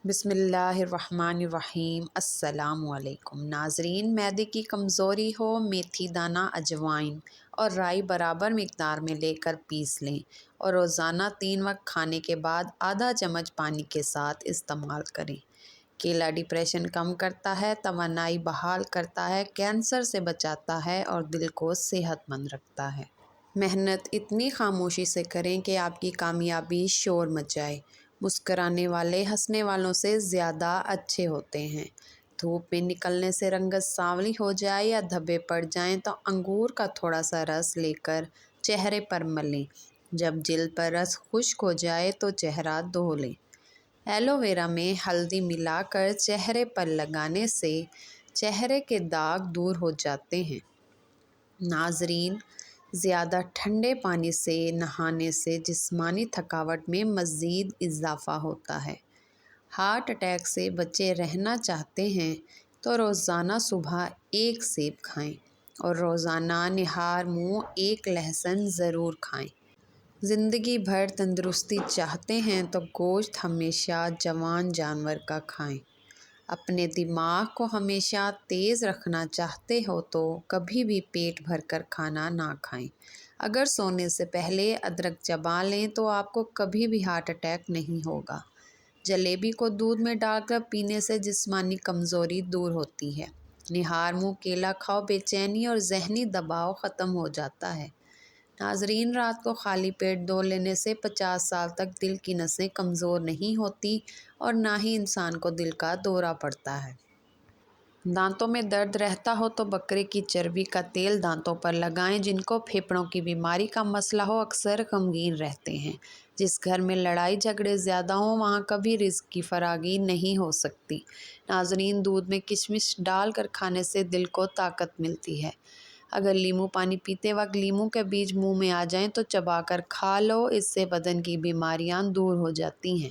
بسم اللہ الرحمن الرحیم۔ السلام علیکم ناظرین، معدے کی کمزوری ہو، میتھی دانہ، اجوائن اور رائی برابر مقدار میں لے کر پیس لیں اور روزانہ 3 وقت کھانے کے بعد آدھا چمچ پانی کے ساتھ استعمال کریں۔ کیلا ڈپریشن کم کرتا ہے، توانائی بحال کرتا ہے، کینسر سے بچاتا ہے اور دل کو صحت مند رکھتا ہے۔ محنت اتنی خاموشی سے کریں کہ آپ کی کامیابی شور مچائے۔ مسکرانے والے ہنسنے والوں سے زیادہ اچھے ہوتے ہیں۔ دھوپ میں نکلنے سے رنگت سانولی ہو جائے یا دھبے پڑ جائیں تو انگور کا تھوڑا سا رس لے کر چہرے پر ملیں۔ جب جلد پر رس خشک ہو جائے تو چہرہ دھو لیں۔ ایلو ویرا میں ہلدی ملا کر چہرے پر لگانے سے چہرے کے داغ دور ہو جاتے ہیں۔ ناظرین، زیادہ ٹھنڈے پانی سے نہانے سے جسمانی تھکاوٹ میں مزید اضافہ ہوتا ہے۔ ہارٹ اٹیک سے بچے رہنا چاہتے ہیں تو روزانہ صبح 1 سیب کھائیں اور روزانہ نہار منہ 1 لہسن ضرور کھائیں۔ زندگی بھر تندرستی چاہتے ہیں تو گوشت ہمیشہ جوان جانور کا کھائیں۔ اپنے دماغ کو ہمیشہ تیز رکھنا چاہتے ہو تو کبھی بھی پیٹ بھر کر کھانا نہ کھائیں۔ اگر سونے سے پہلے ادرک چبا لیں تو آپ کو کبھی بھی ہارٹ اٹیک نہیں ہوگا۔ جلیبی کو دودھ میں ڈال کر پینے سے جسمانی کمزوری دور ہوتی ہے۔ نہار منہ کیلا کھاؤ، بے چینی اور ذہنی دباؤ ختم ہو جاتا ہے۔ ناظرین، رات کو خالی پیٹ دو لینے سے 50 سال تک دل کی نسیں کمزور نہیں ہوتی اور نہ ہی انسان کو دل کا دورہ پڑتا ہے۔ دانتوں میں درد رہتا ہو تو بکرے کی چربی کا تیل دانتوں پر لگائیں۔ جن کو پھیپھڑوں کی بیماری کا مسئلہ ہو اکثر غمگین رہتے ہیں۔ جس گھر میں لڑائی جھگڑے زیادہ ہوں وہاں کبھی رزق کی فراگی نہیں ہو سکتی۔ ناظرین، دودھ میں کشمش ڈال کر کھانے سے دل کو طاقت ملتی ہے۔ اگر لیموں پانی پیتے وقت لیموں کے بیج منہ میں آ جائیں تو چبا کر کھا لو، اس سے بدن کی بیماریاں دور ہو جاتی ہیں۔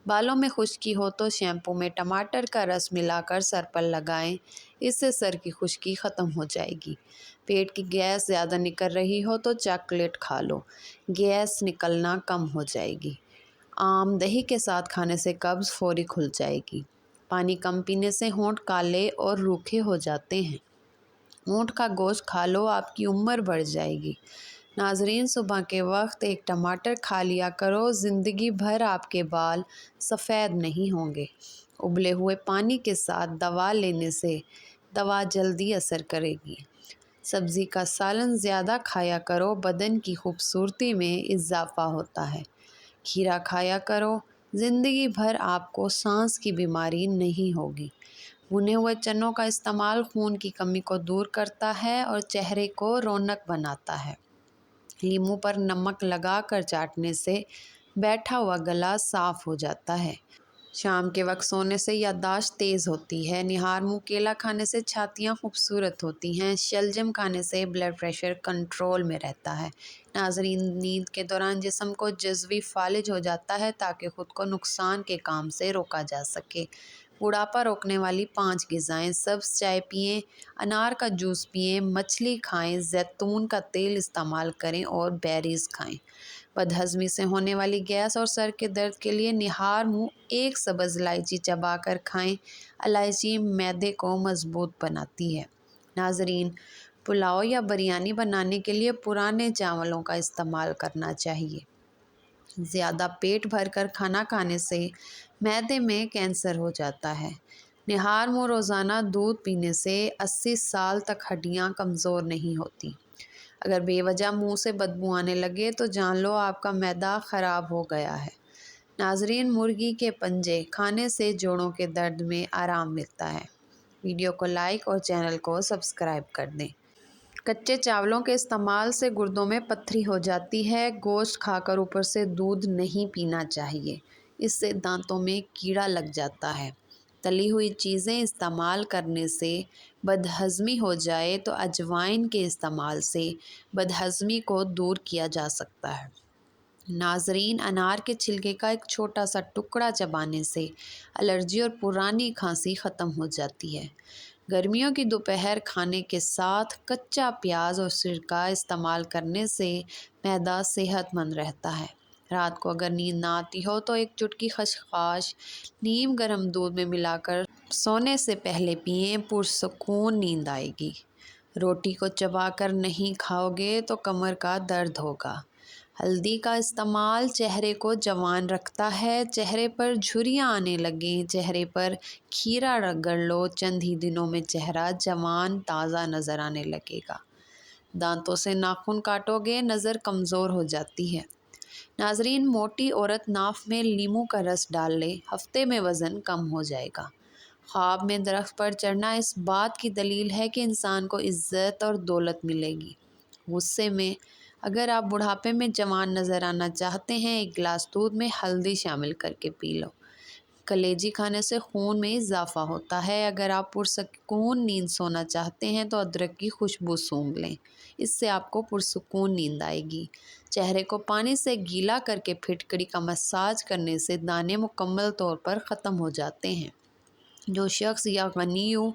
بالوں میں خشکی ہو تو شیمپو میں ٹماٹر کا رس ملا کر سر پر لگائیں، اس سے سر کی خشکی ختم ہو جائے گی۔ پیٹ کی گیس زیادہ نکل رہی ہو تو چاکلیٹ کھا لو، گیس نکلنا کم ہو جائے گی۔ آم دہی کے ساتھ کھانے سے قبض فوری کھل جائے گی۔ پانی کم پینے سے ہونٹ کالے اور روکھے ہو جاتے ہیں۔ اونٹ کا گوشت کھا لو، آپ کی عمر بڑھ جائے گی۔ ناظرین، صبح کے وقت 1 ٹماٹر کھا لیا کرو، زندگی بھر آپ کے بال سفید نہیں ہوں گے۔ ابلے ہوئے پانی کے ساتھ دوا لینے سے دوا جلدی اثر کرے گی۔ سبزی کا سالن زیادہ کھایا کرو، بدن کی خوبصورتی میں اضافہ ہوتا ہے۔ کھیرا کھایا کرو، زندگی بھر آپ کو سانس کی بیماری نہیں ہوگی۔ بھنے ہوئے چنوں کا استعمال خون کی کمی کو دور کرتا ہے اور چہرے کو رونق بناتا ہے۔ لیموں پر نمک لگا کر چاٹنے سے بیٹھا ہوا گلا صاف ہو جاتا ہے۔ شام کے وقت سونے سے یادداشت تیز ہوتی ہے۔ نہار منہ کیلا کھانے سے چھاتیاں خوبصورت ہوتی ہیں۔ شلجم کھانے سے بلڈ پریشر کنٹرول میں رہتا ہے۔ ناظرین، نیند کے دوران جسم کو جزوی فالج ہو جاتا ہے تاکہ خود کو نقصان کے کام سے روکا جا سکے۔ بڑھاپا روکنے والی 5 غذائیں: سبز چائے پئیں، انار کا جوس پئیں، مچھلی کھائیں، زیتون کا تیل استعمال کریں اور بیریز کھائیں۔ بدہضمی سے ہونے والی گیس اور سر کے درد کے لیے نہار منہ 1 سبز الائچی چبا کر کھائیں۔ الائچی معدے کو مضبوط بناتی ہے۔ ناظرین، پلاؤ یا بریانی بنانے کے لیے پرانے چاولوں کا استعمال کرنا چاہیے۔ زیادہ پیٹ بھر کر کھانا کھانے سے معدے میں کینسر ہو جاتا ہے۔ نہار منہ روزانہ دودھ پینے سے 80 سال تک ہڈیاں کمزور نہیں ہوتی۔ اگر بے وجہ منہ سے بدبو آنے لگے تو جان لو آپ کا معدہ خراب ہو گیا ہے۔ ناظرین، مرغی کے پنجے کھانے سے جوڑوں کے درد میں آرام ملتا ہے۔ ویڈیو کو لائک اور چینل کو سبسکرائب کر دیں۔ کچے چاولوں کے استعمال سے گردوں میں پتھری ہو جاتی ہے۔ گوشت کھا کر اوپر سے دودھ نہیں پینا چاہیے، اس سے دانتوں میں کیڑا لگ جاتا ہے۔ تلی ہوئی چیزیں استعمال کرنے سے بدہضمی ہو جائے تو اجوائن کے استعمال سے بدہضمی کو دور کیا جا سکتا ہے۔ ناظرین، انار کے چھلکے کا ایک چھوٹا سا ٹکڑا چبانے سے الرجی اور پرانی کھانسی ختم ہو جاتی ہے۔ گرمیوں کی دوپہر کھانے کے ساتھ کچا پیاز اور سرکہ استعمال کرنے سے معدہ صحت مند رہتا ہے۔ رات کو اگر نیند نہ آتی ہو تو ایک چٹکی خشخاش نیم گرم دودھ میں ملا کر سونے سے پہلے پئیں، پرسکون نیند آئے گی۔ روٹی کو چبا کر نہیں کھاؤ گے تو کمر کا درد ہوگا۔ ہلدی کا استعمال چہرے کو جوان رکھتا ہے۔ چہرے پر جھریاں آنے لگیں، چہرے پر کھیرا رگڑ لو، چند ہی دنوں میں چہرہ جوان تازہ نظر آنے لگے گا۔ دانتوں سے ناخن کاٹو گے، نظر کمزور ہو جاتی ہے۔ ناظرین، موٹی عورت ناف میں لیموں کا رس ڈال لے، ہفتے میں وزن کم ہو جائے گا۔ خواب میں درخت پر چڑھنا اس بات کی دلیل ہے کہ انسان کو عزت اور دولت ملے گی۔ غصے میں اگر آپ بڑھاپے میں جوان نظر آنا چاہتے ہیں، ایک گلاس دودھ میں ہلدی شامل کر کے پی لو۔ کلیجی کھانے سے خون میں اضافہ ہوتا ہے۔ اگر آپ پرسکون نیند سونا چاہتے ہیں تو ادرک کی خوشبو سونگھ لیں، اس سے آپ کو پرسکون نیند آئے گی۔ چہرے کو پانی سے گیلا کر کے پھٹکڑی کا مساج کرنے سے دانے مکمل طور پر ختم ہو جاتے ہیں۔ جو شخص یا غنیو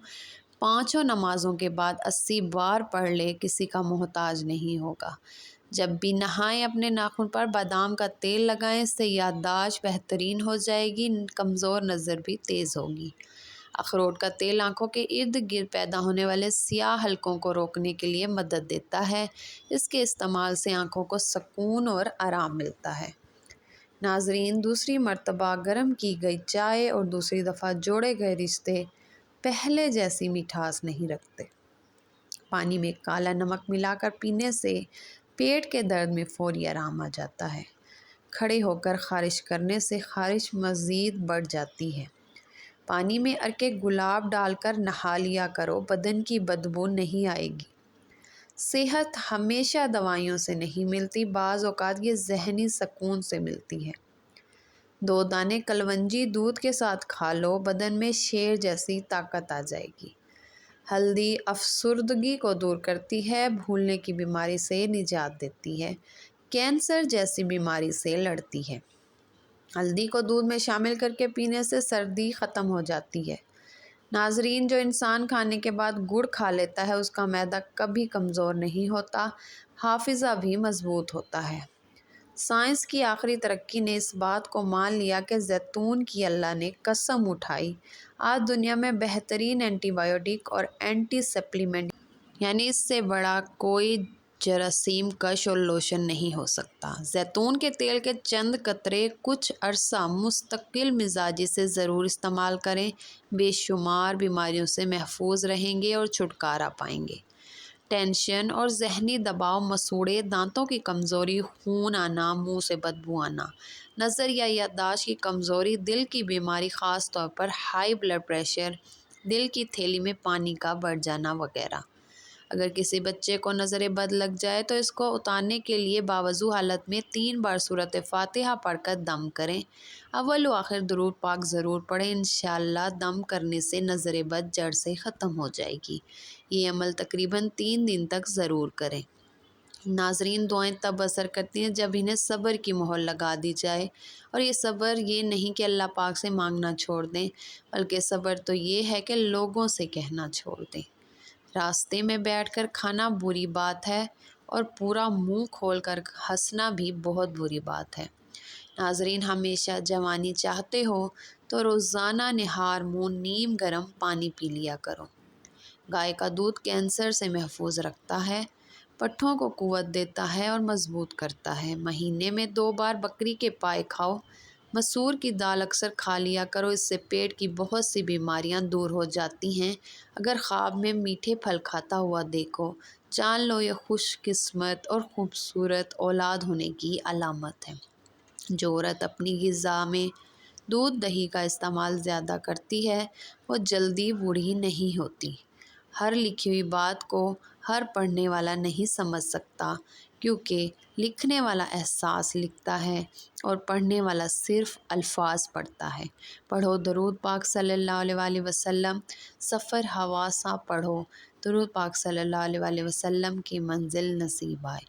5 نمازوں کے بعد 80 بار پڑھ لے، کسی کا محتاج نہیں ہوگا۔ جب بھی نہائیں اپنے ناخن پر بادام کا تیل لگائیں، اس سے یادداشت بہترین ہو جائے گی، کمزور نظر بھی تیز ہوگی۔ اخروٹ کا تیل آنکھوں کے ارد گرد پیدا ہونے والے سیاہ حلقوں کو روکنے کے لیے مدد دیتا ہے۔ اس کے استعمال سے آنکھوں کو سکون اور آرام ملتا ہے۔ ناظرین، دوسری مرتبہ گرم کی گئی چائے اور دوسری دفعہ جوڑے گئے رشتے پہلے جیسی مٹھاس نہیں رکھتے۔ پانی میں کالا نمک ملا کر پینے سے پیٹ کے درد میں فوری آرام آ جاتا ہے۔ کھڑے ہو کر خارش کرنے سے خارش مزید بڑھ جاتی ہے۔ پانی میں عرق گلاب ڈال کر نہا لیا کرو، بدن کی بدبو نہیں آئے گی۔ صحت ہمیشہ دوائیوں سے نہیں ملتی، بعض اوقات یہ ذہنی سکون سے ملتی ہے۔ 2 دانے کلونجی دودھ کے ساتھ کھا لو، بدن میں شیر جیسی طاقت آ جائے گی۔ ہلدی افسردگی کو دور کرتی ہے، بھولنے کی بیماری سے نجات دیتی ہے، کینسر جیسی بیماری سے لڑتی ہے۔ ہلدی کو دودھ میں شامل کر کے پینے سے سردی ختم ہو جاتی ہے۔ ناظرین، جو انسان کھانے کے بعد گڑ کھا لیتا ہے، اس کا معدہ کبھی کمزور نہیں ہوتا، حافظہ بھی مضبوط ہوتا ہے۔ سائنس کی آخری ترقی نے اس بات کو مان لیا کہ زیتون کی اللہ نے قسم اٹھائی، آج دنیا میں بہترین اینٹی بایوٹک اور اینٹی سپلیمنٹ یعنی اس سے بڑا کوئی جراثیم کش اور لوشن نہیں ہو سکتا۔ زیتون کے تیل کے چند قطرے کچھ عرصہ مستقل مزاجی سے ضرور استعمال کریں، بے شمار بیماریوں سے محفوظ رہیں گے اور چھٹکارا پائیں گے۔ ٹینشن اور ذہنی دباؤ، مسوڑے، دانتوں کی کمزوری، خون آنا، منہ سے بدبو آنا، نظر یا یادداشت کی کمزوری، دل کی بیماری خاص طور پر ہائی بلڈ پریشر، دل کی تھیلی میں پانی کا بڑھ جانا وغیرہ۔ اگر کسی بچے کو نظر بد لگ جائے تو اس کو اتارنے کے لیے باوضو حالت میں 3 بار سورۃ فاتحہ پڑھ کر دم کریں۔ اول و آخر درود پاک ضرور پڑھیں، انشاءاللہ دم کرنے سے نظر بد جڑ سے ختم ہو جائے گی۔ یہ عمل تقریباً 3 دن تک ضرور کریں۔ ناظرین، دعائیں تب اثر کرتی ہیں جب انہیں صبر کی مہر لگا دی جائے، اور یہ صبر یہ نہیں کہ اللہ پاک سے مانگنا چھوڑ دیں، بلکہ صبر تو یہ ہے کہ لوگوں سے کہنا چھوڑ دیں۔ راستے میں بیٹھ کر کھانا بری بات ہے، اور پورا منہ کھول کر ہنسنا بھی بہت بری بات ہے۔ ناظرین، ہمیشہ جوانی چاہتے ہو تو روزانہ نہار منہ نیم گرم پانی پی لیا کرو۔ گائے کا دودھ کینسر سے محفوظ رکھتا ہے، پٹھوں کو قوت دیتا ہے اور مضبوط کرتا ہے۔ مہینے میں 2 بار بکری کے پائے کھاؤ۔ مسور کی دال اکثر کھا لیا کرو، اس سے پیٹ کی بہت سی بیماریاں دور ہو جاتی ہیں۔ اگر خواب میں میٹھے پھل کھاتا ہوا دیکھو، جان لو یہ خوش قسمت اور خوبصورت اولاد ہونے کی علامت ہے۔ جو عورت اپنی غذا میں دودھ دہی کا استعمال زیادہ کرتی ہے، وہ جلدی بوڑھی نہیں ہوتی۔ ہر لکھی ہوئی بات کو ہر پڑھنے والا نہیں سمجھ سکتا، کیونکہ لکھنے والا احساس لکھتا ہے اور پڑھنے والا صرف الفاظ پڑھتا ہے۔ پڑھو درود پاک صلی اللہ علیہ وآلہ وسلم، سفر ہوا سا پڑھو، درود پاک صلی اللہ علیہ وآلہ وسلم کی منزل نصیب آئے۔